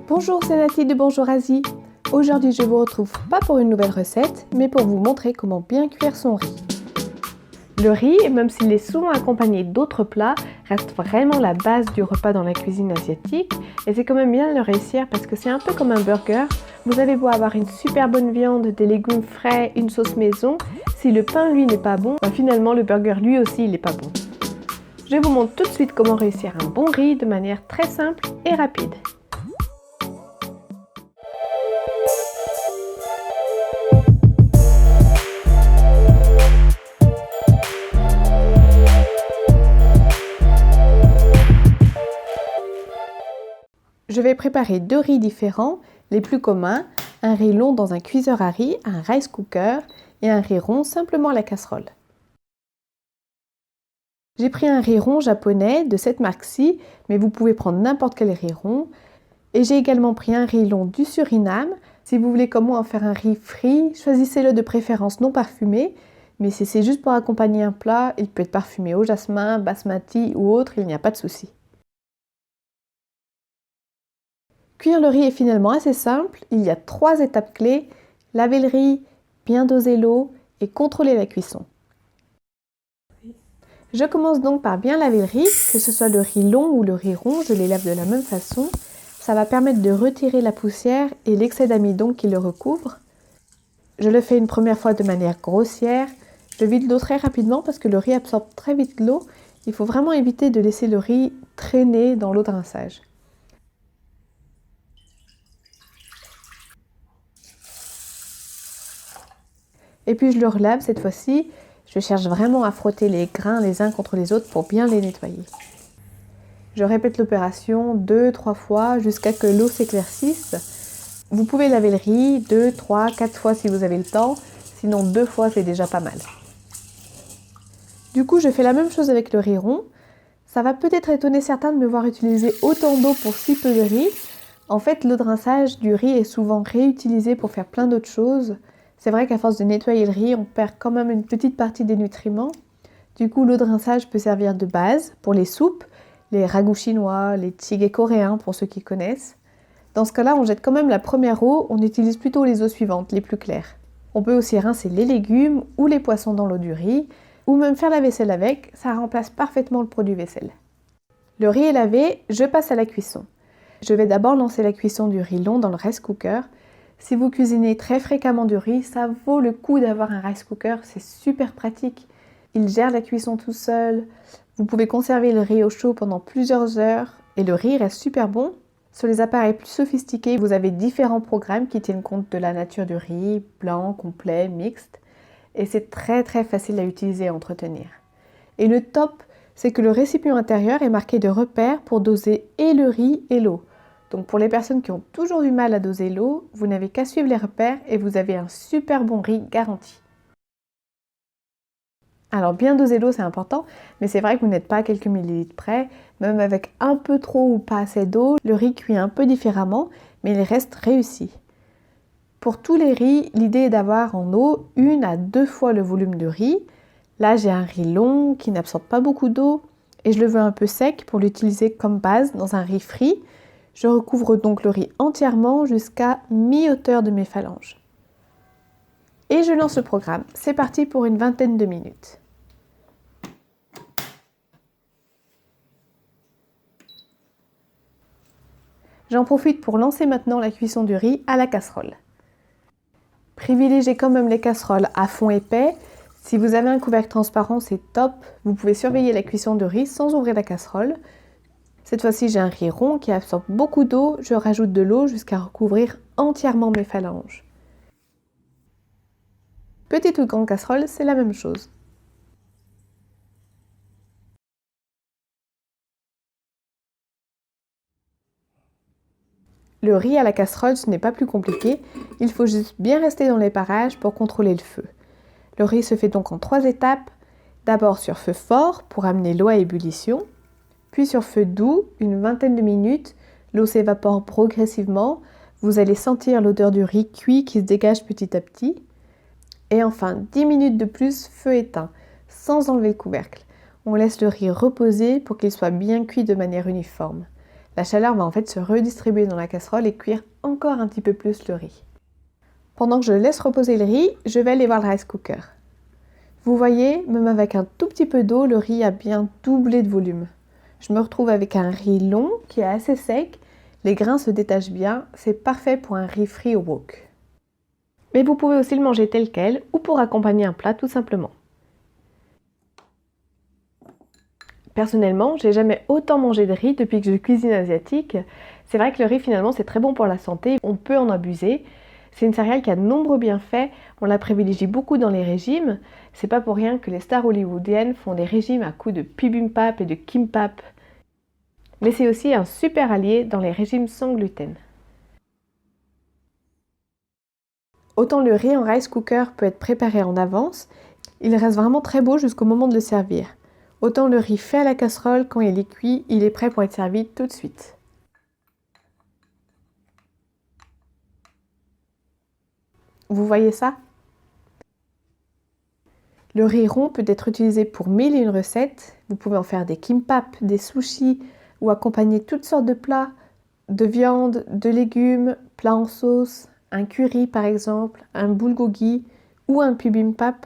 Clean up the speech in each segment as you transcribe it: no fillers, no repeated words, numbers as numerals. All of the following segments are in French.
Bonjour, c'est Nathalie de Bonjour Asie. Aujourd'hui, je vous retrouve pas pour une nouvelle recette, mais pour vous montrer comment bien cuire son riz. Le riz, même s'il est souvent accompagné d'autres plats, reste vraiment la base du repas dans la cuisine asiatique et c'est quand même bien de le réussir parce que c'est un peu comme un burger. Vous avez beau avoir une super bonne viande, des légumes frais, une sauce maison, si le pain lui n'est pas bon, finalement le burger lui aussi il n'est pas bon. Je vous montre tout de suite comment réussir un bon riz de manière très simple et rapide. Je vais préparer deux riz différents, les plus communs, un riz long dans un cuiseur à riz, un rice cooker, et un riz rond simplement à la casserole. J'ai pris un riz rond japonais de cette marque-ci, mais vous pouvez prendre n'importe quel riz rond. Et j'ai également pris un riz long du Suriname. Si vous voulez comme moi en faire un riz frit, choisissez-le de préférence non parfumé. Mais si c'est juste pour accompagner un plat, il peut être parfumé au jasmin, basmati ou autre, il n'y a pas de souci. Cuire le riz est finalement assez simple, il y a 3 étapes clés, laver le riz, bien doser l'eau et contrôler la cuisson. Je commence donc par bien laver le riz, que ce soit le riz long ou le riz rond, je les lave de la même façon. Ça va permettre de retirer la poussière et l'excès d'amidon qui le recouvre. Je le fais une première fois de manière grossière, je vide l'eau très rapidement parce que le riz absorbe très vite l'eau. Il faut vraiment éviter de laisser le riz traîner dans l'eau de rinçage. Et puis je le relave cette fois-ci, je cherche vraiment à frotter les grains les uns contre les autres pour bien les nettoyer. Je répète l'opération 2-3 fois jusqu'à que l'eau s'éclaircisse. Vous pouvez laver le riz 2, 3, 4 fois si vous avez le temps, sinon 2 fois c'est déjà pas mal. Du coup je fais la même chose avec le riz rond. Ça va peut-être étonner certains de me voir utiliser autant d'eau pour si peu de riz. En fait l'eau de rinçage du riz est souvent réutilisée pour faire plein d'autres choses. C'est vrai qu'à force de nettoyer le riz, on perd quand même une petite partie des nutriments. Du coup, l'eau de rinçage peut servir de base pour les soupes, les ragoûts chinois, les jjigae coréens pour ceux qui connaissent. Dans ce cas-là, on jette quand même la première eau, on utilise plutôt les eaux suivantes, les plus claires. On peut aussi rincer les légumes ou les poissons dans l'eau du riz, ou même faire la vaisselle avec, ça remplace parfaitement le produit vaisselle. Le riz est lavé, je passe à la cuisson. Je vais d'abord lancer la cuisson du riz long dans le rice cooker. Si vous cuisinez très fréquemment du riz, ça vaut le coup d'avoir un rice cooker, c'est super pratique. Il gère la cuisson tout seul. Vous pouvez conserver le riz au chaud pendant plusieurs heures et le riz reste super bon. Sur les appareils plus sophistiqués, vous avez différents programmes qui tiennent compte de la nature du riz, blanc, complet, mixte. Et c'est très facile à utiliser et à entretenir. Et le top, c'est que le récipient intérieur est marqué de repères pour doser et le riz et l'eau. Donc pour les personnes qui ont toujours du mal à doser l'eau, vous n'avez qu'à suivre les repères et vous avez un super bon riz garanti. Alors bien doser l'eau c'est important, mais c'est vrai que vous n'êtes pas à quelques millilitres près. Même avec un peu trop ou pas assez d'eau, le riz cuit un peu différemment, mais il reste réussi. Pour tous les riz, l'idée est d'avoir en eau 1 à 2 fois le volume de riz. Là j'ai un riz long qui n'absorbe pas beaucoup d'eau et je le veux un peu sec pour l'utiliser comme base dans un riz frit. Je recouvre donc le riz entièrement jusqu'à mi-hauteur de mes phalanges. Et je lance le programme. C'est parti pour une vingtaine de minutes. J'en profite pour lancer maintenant la cuisson du riz à la casserole. Privilégiez quand même les casseroles à fond épais. Si vous avez un couvercle transparent, c'est top. Vous pouvez surveiller la cuisson de riz sans ouvrir la casserole. Cette fois-ci, j'ai un riz rond qui absorbe beaucoup d'eau. Je rajoute de l'eau jusqu'à recouvrir entièrement mes phalanges. Petite ou grande casserole, c'est la même chose. Le riz à la casserole, ce n'est pas plus compliqué. Il faut juste bien rester dans les parages pour contrôler le feu. Le riz se fait donc en 3 étapes. D'abord sur feu fort pour amener l'eau à ébullition. Puis sur feu doux, une vingtaine de minutes, l'eau s'évapore progressivement. Vous allez sentir l'odeur du riz cuit qui se dégage petit à petit. Et enfin, 10 minutes de plus, feu éteint, sans enlever le couvercle. On laisse le riz reposer pour qu'il soit bien cuit de manière uniforme. La chaleur va en fait se redistribuer dans la casserole et cuire encore un petit peu plus le riz. Pendant que je laisse reposer le riz, je vais aller voir le rice cooker. Vous voyez, même avec un tout petit peu d'eau, le riz a bien doublé de volume. Je me retrouve avec un riz long qui est assez sec, les grains se détachent bien, c'est parfait pour un riz frit au wok. Mais vous pouvez aussi le manger tel quel ou pour accompagner un plat tout simplement. Personnellement, j'ai jamais autant mangé de riz depuis que je cuisine asiatique. C'est vrai que le riz finalement c'est très bon pour la santé, on peut en abuser. C'est une céréale qui a de nombreux bienfaits, on la privilégie beaucoup dans les régimes. C'est pas pour rien que les stars hollywoodiennes font des régimes à coups de bibimbap et de kimbap. Mais c'est aussi un super allié dans les régimes sans gluten. Autant le riz en rice cooker peut être préparé en avance, il reste vraiment très beau jusqu'au moment de le servir. Autant le riz fait à la casserole, quand il est cuit, il est prêt pour être servi tout de suite. Vous voyez ça? Le riz rond peut être utilisé pour 1001 recettes. Vous pouvez en faire des kimbap, des sushis ou accompagner toutes sortes de plats, de viande, de légumes, plats en sauce, un curry par exemple, un bulgogi ou un bibimbap.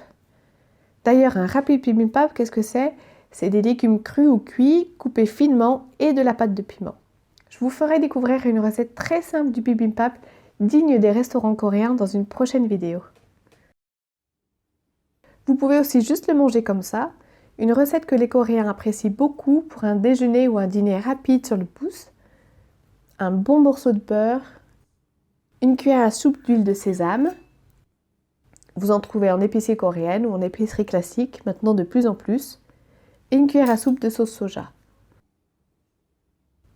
D'ailleurs, un rapide bibimbap, qu'est-ce que c'est? C'est des légumes crus ou cuits, coupés finement et de la pâte de piment. Je vous ferai découvrir une recette très simple du bibimbap, digne des restaurants coréens dans une prochaine vidéo. Vous pouvez aussi juste le manger comme ça, une recette que les Coréens apprécient beaucoup pour un déjeuner ou un dîner rapide sur le pouce. Un bon morceau de beurre, une cuillère à soupe d'huile de sésame. Vous en trouvez en épicerie coréenne ou en épicerie classique, maintenant de plus en plus. Et une cuillère à soupe de sauce soja.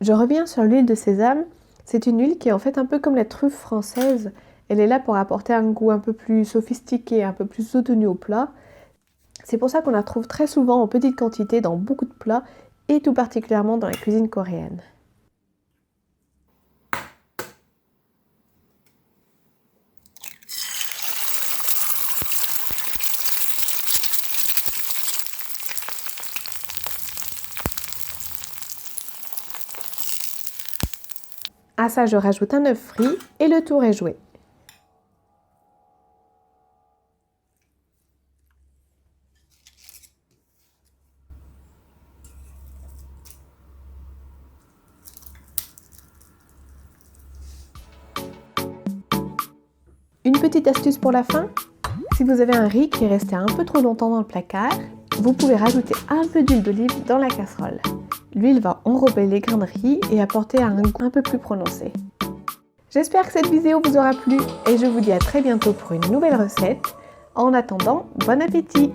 Je reviens sur l'huile de sésame. C'est une huile qui est en fait un peu comme la truffe française. Elle est là pour apporter un goût un peu plus sophistiqué, un peu plus soutenu au plat. C'est pour ça qu'on la trouve très souvent en petite quantité dans beaucoup de plats et tout particulièrement dans la cuisine coréenne. À ça, je rajoute un œuf frit et le tour est joué. Une petite astuce pour la fin, si vous avez un riz qui est resté un peu trop longtemps dans le placard, vous pouvez rajouter un peu d'huile d'olive dans la casserole. L'huile va enrober les grains de riz et apporter un goût un peu plus prononcé. J'espère que cette vidéo vous aura plu et je vous dis à très bientôt pour une nouvelle recette. En attendant, bon appétit!